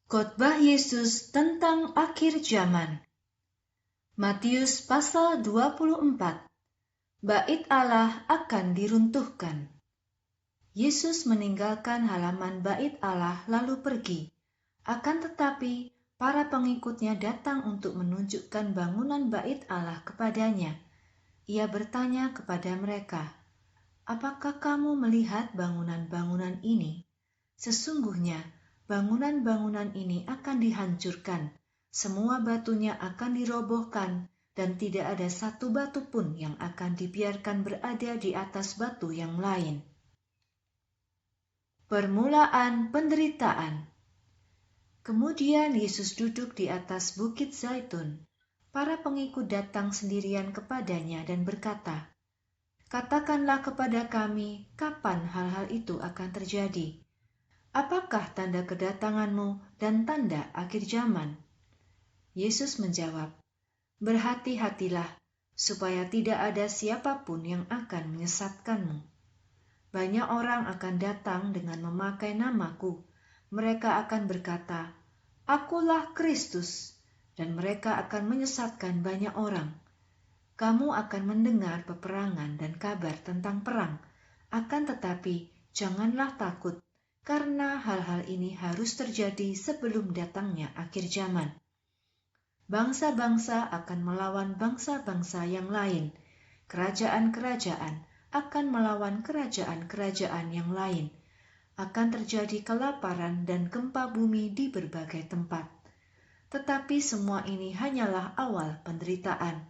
Khotbah Yesus tentang akhir zaman. Matius pasal 24. Bait Allah akan diruntuhkan. Yesus meninggalkan halaman bait Allah lalu pergi. Akan tetapi, para pengikutnya datang untuk menunjukkan bangunan bait Allah kepadanya. Ia bertanya kepada mereka, "Apakah kamu melihat bangunan-bangunan ini? Sesungguhnya, bangunan-bangunan ini akan dihancurkan, semua batunya akan dirobohkan, dan tidak ada satu batu pun yang akan dibiarkan berada di atas batu yang lain." Permulaan penderitaan. Kemudian Yesus duduk di atas bukit Zaitun. Para pengikut datang sendirian kepadanya dan berkata, "Katakanlah kepada kami, kapan hal-hal itu akan terjadi? Apakah tanda kedatanganmu dan tanda akhir zaman?" Yesus menjawab, "Berhati-hatilah, supaya tidak ada siapapun yang akan menyesatkanmu. Banyak orang akan datang dengan memakai namaku. Mereka akan berkata, 'Akulah Kristus,' dan mereka akan menyesatkan banyak orang. Kamu akan mendengar peperangan dan kabar tentang perang. Akan tetapi, janganlah takut, karena hal-hal ini harus terjadi sebelum datangnya akhir zaman. Bangsa-bangsa akan melawan bangsa-bangsa yang lain. Kerajaan-kerajaan akan melawan kerajaan-kerajaan yang lain. Akan terjadi kelaparan dan gempa bumi di berbagai tempat. Tetapi semua ini hanyalah awal penderitaan,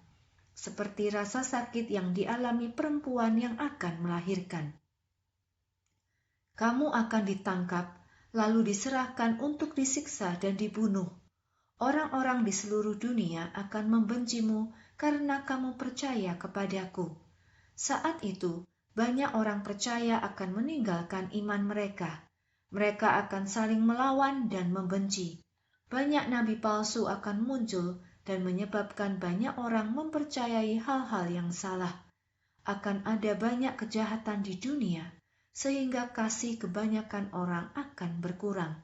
seperti rasa sakit yang dialami perempuan yang akan melahirkan. Kamu akan ditangkap, lalu diserahkan untuk disiksa dan dibunuh. Orang-orang di seluruh dunia akan membencimu karena kamu percaya kepadaku. Saat itu, banyak orang percaya akan meninggalkan iman mereka. Mereka akan saling melawan dan membenci. Banyak nabi palsu akan muncul dan menyebabkan banyak orang mempercayai hal-hal yang salah. Akan ada banyak kejahatan di dunia, sehingga kasih kebanyakan orang akan berkurang.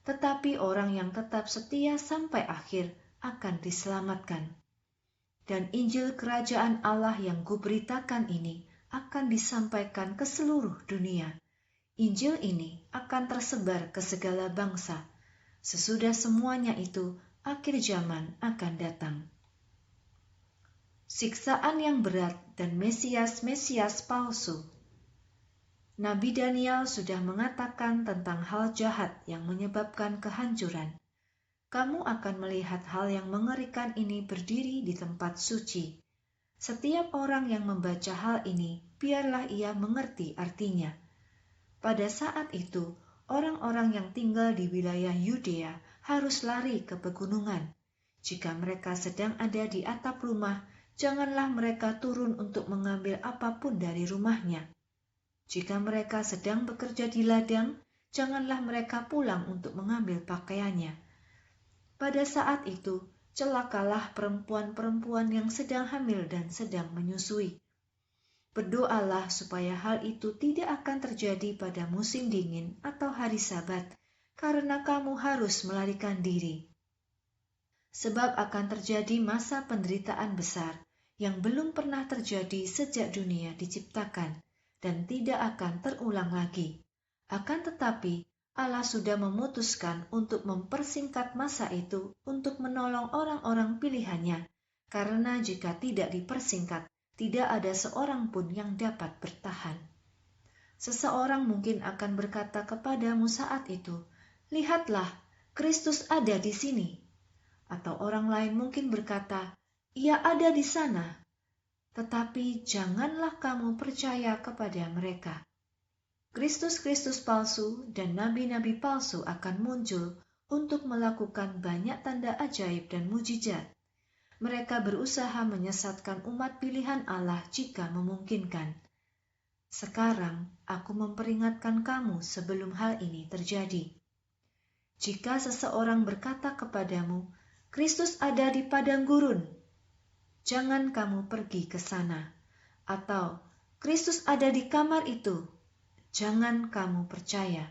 Tetapi orang yang tetap setia sampai akhir akan diselamatkan. Dan Injil Kerajaan Allah yang kuberitakan ini akan disampaikan ke seluruh dunia. Injil ini akan tersebar ke segala bangsa. Sesudah semuanya itu, akhir zaman akan datang. Siksaan yang berat dan Mesias-Mesias palsu. Nabi Daniel sudah mengatakan tentang hal jahat yang menyebabkan kehancuran. Kamu akan melihat hal yang mengerikan ini berdiri di tempat suci. Setiap orang yang membaca hal ini, biarlah ia mengerti artinya. Pada saat itu, orang-orang yang tinggal di wilayah Yudea harus lari ke pegunungan. Jika mereka sedang ada di atap rumah, janganlah mereka turun untuk mengambil apapun dari rumahnya. Jika mereka sedang bekerja di ladang, janganlah mereka pulang untuk mengambil pakaiannya. Pada saat itu, celakalah perempuan-perempuan yang sedang hamil dan sedang menyusui. Berdoalah supaya hal itu tidak akan terjadi pada musim dingin atau hari Sabat, karena kamu harus melarikan diri. Sebab akan terjadi masa penderitaan besar yang belum pernah terjadi sejak dunia diciptakan, dan tidak akan terulang lagi. Akan tetapi, Allah sudah memutuskan untuk mempersingkat masa itu untuk menolong orang-orang pilihannya, karena jika tidak dipersingkat, tidak ada seorang pun yang dapat bertahan. Seseorang mungkin akan berkata kepadamu saat itu, "Lihatlah, Kristus ada di sini." Atau orang lain mungkin berkata, "Ia ada di sana." Tetapi janganlah kamu percaya kepada mereka. Kristus-Kristus palsu dan nabi-nabi palsu akan muncul untuk melakukan banyak tanda ajaib dan mujizat. Mereka berusaha menyesatkan umat pilihan Allah jika memungkinkan. Sekarang aku memperingatkan kamu sebelum hal ini terjadi. Jika seseorang berkata kepadamu, "Kristus ada di padang gurun," jangan kamu pergi ke sana. Atau, "Kristus ada di kamar itu," jangan kamu percaya.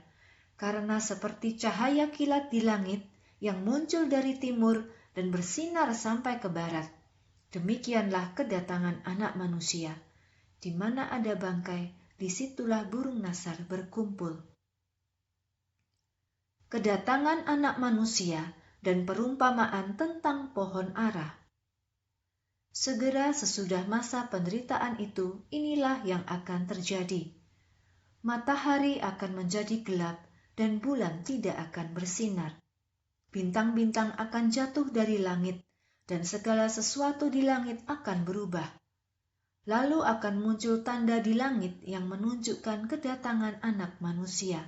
Karena seperti cahaya kilat di langit, yang muncul dari timur dan bersinar sampai ke barat. Demikianlah kedatangan Anak Manusia. Di mana ada bangkai, disitulah burung nasar berkumpul. Kedatangan Anak Manusia dan perumpamaan tentang pohon ara. Segera sesudah masa penderitaan itu, inilah yang akan terjadi. Matahari akan menjadi gelap dan bulan tidak akan bersinar. Bintang-bintang akan jatuh dari langit dan segala sesuatu di langit akan berubah. Lalu akan muncul tanda di langit yang menunjukkan kedatangan Anak Manusia.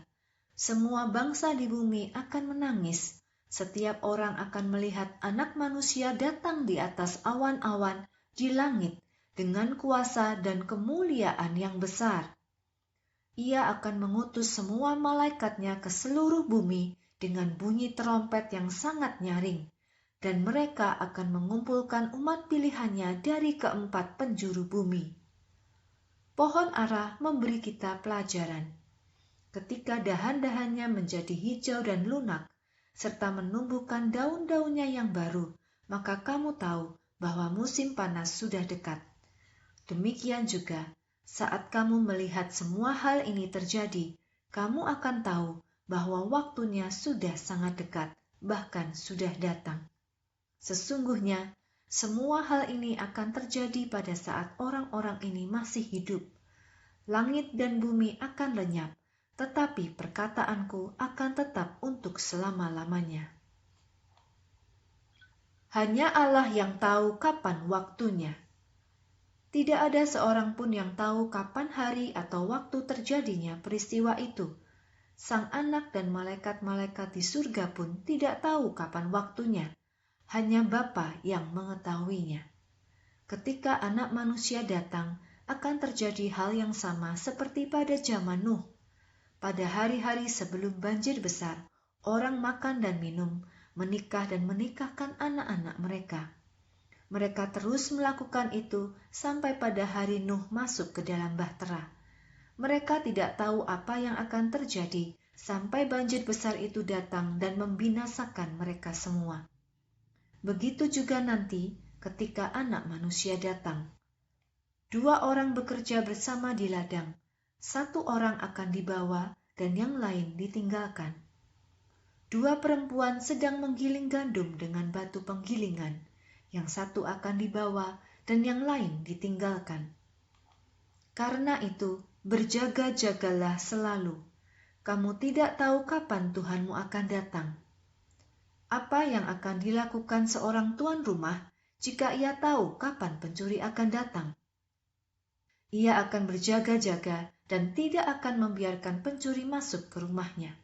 Semua bangsa di bumi akan menangis. Setiap orang akan melihat Anak Manusia datang di atas awan-awan di langit dengan kuasa dan kemuliaan yang besar. Ia akan mengutus semua malaikatnya ke seluruh bumi dengan bunyi terompet yang sangat nyaring, dan mereka akan mengumpulkan umat pilihannya dari keempat penjuru bumi. Pohon ara memberi kita pelajaran. Ketika dahan-dahannya menjadi hijau dan lunak, serta menumbuhkan daun-daunnya yang baru, maka kamu tahu bahwa musim panas sudah dekat. Demikian juga, saat kamu melihat semua hal ini terjadi, kamu akan tahu bahwa waktunya sudah sangat dekat, bahkan sudah datang. Sesungguhnya, semua hal ini akan terjadi pada saat orang-orang ini masih hidup. Langit dan bumi akan lenyap, tetapi perkataanku akan tetap untuk selama-lamanya. Hanya Allah yang tahu kapan waktunya. Tidak ada seorang pun yang tahu kapan hari atau waktu terjadinya peristiwa itu. Sang Anak dan malaikat-malaikat di surga pun tidak tahu kapan waktunya. Hanya Bapa yang mengetahuinya. Ketika Anak Manusia datang, akan terjadi hal yang sama seperti pada zaman Nuh. Pada hari-hari sebelum banjir besar, orang makan dan minum, menikah dan menikahkan anak-anak mereka. Mereka terus melakukan itu sampai pada hari Nuh masuk ke dalam bahtera. Mereka tidak tahu apa yang akan terjadi sampai banjir besar itu datang dan membinasakan mereka semua. Begitu juga nanti ketika Anak Manusia datang. 2 orang bekerja bersama di ladang. 1 orang akan dibawa dan yang lain ditinggalkan. 2 perempuan sedang menggiling gandum dengan batu penggilingan. Yang satu akan dibawa dan yang lain ditinggalkan. Karena itu, berjaga-jagalah selalu. Kamu tidak tahu kapan Tuhanmu akan datang. Apa yang akan dilakukan seorang tuan rumah jika ia tahu kapan pencuri akan datang? Ia akan berjaga-jaga dan tidak akan membiarkan pencuri masuk ke rumahnya.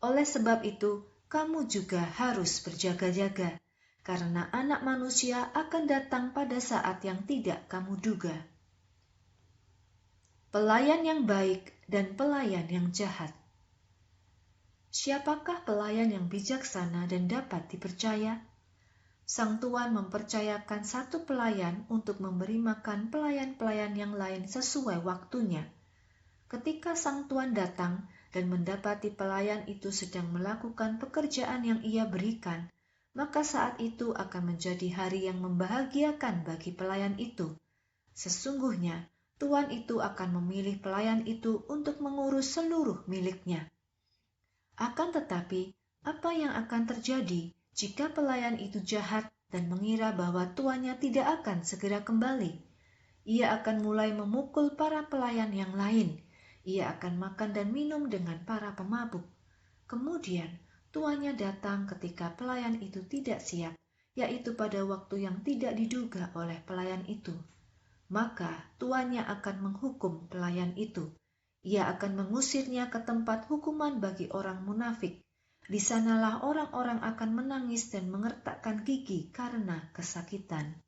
Oleh sebab itu, kamu juga harus berjaga-jaga, karena Anak Manusia akan datang pada saat yang tidak kamu duga. Pelayan yang baik dan pelayan yang jahat. Siapakah pelayan yang bijaksana dan dapat dipercaya? Sang tuan mempercayakan 1 pelayan untuk memberi makan pelayan-pelayan yang lain sesuai waktunya. Ketika sang tuan datang dan mendapati pelayan itu sedang melakukan pekerjaan yang ia berikan, maka saat itu akan menjadi hari yang membahagiakan bagi pelayan itu. Sesungguhnya, tuan itu akan memilih pelayan itu untuk mengurus seluruh miliknya. Akan tetapi, apa yang akan terjadi jika pelayan itu jahat dan mengira bahwa tuannya tidak akan segera kembali? Ia akan mulai memukul para pelayan yang lain. Ia akan makan dan minum dengan para pemabuk. Kemudian, tuannya datang ketika pelayan itu tidak siap, yaitu pada waktu yang tidak diduga oleh pelayan itu. Maka tuannya akan menghukum pelayan itu. Ia akan mengusirnya ke tempat hukuman bagi orang munafik. Di sanalah orang-orang akan menangis dan mengertakkan gigi karena kesakitan.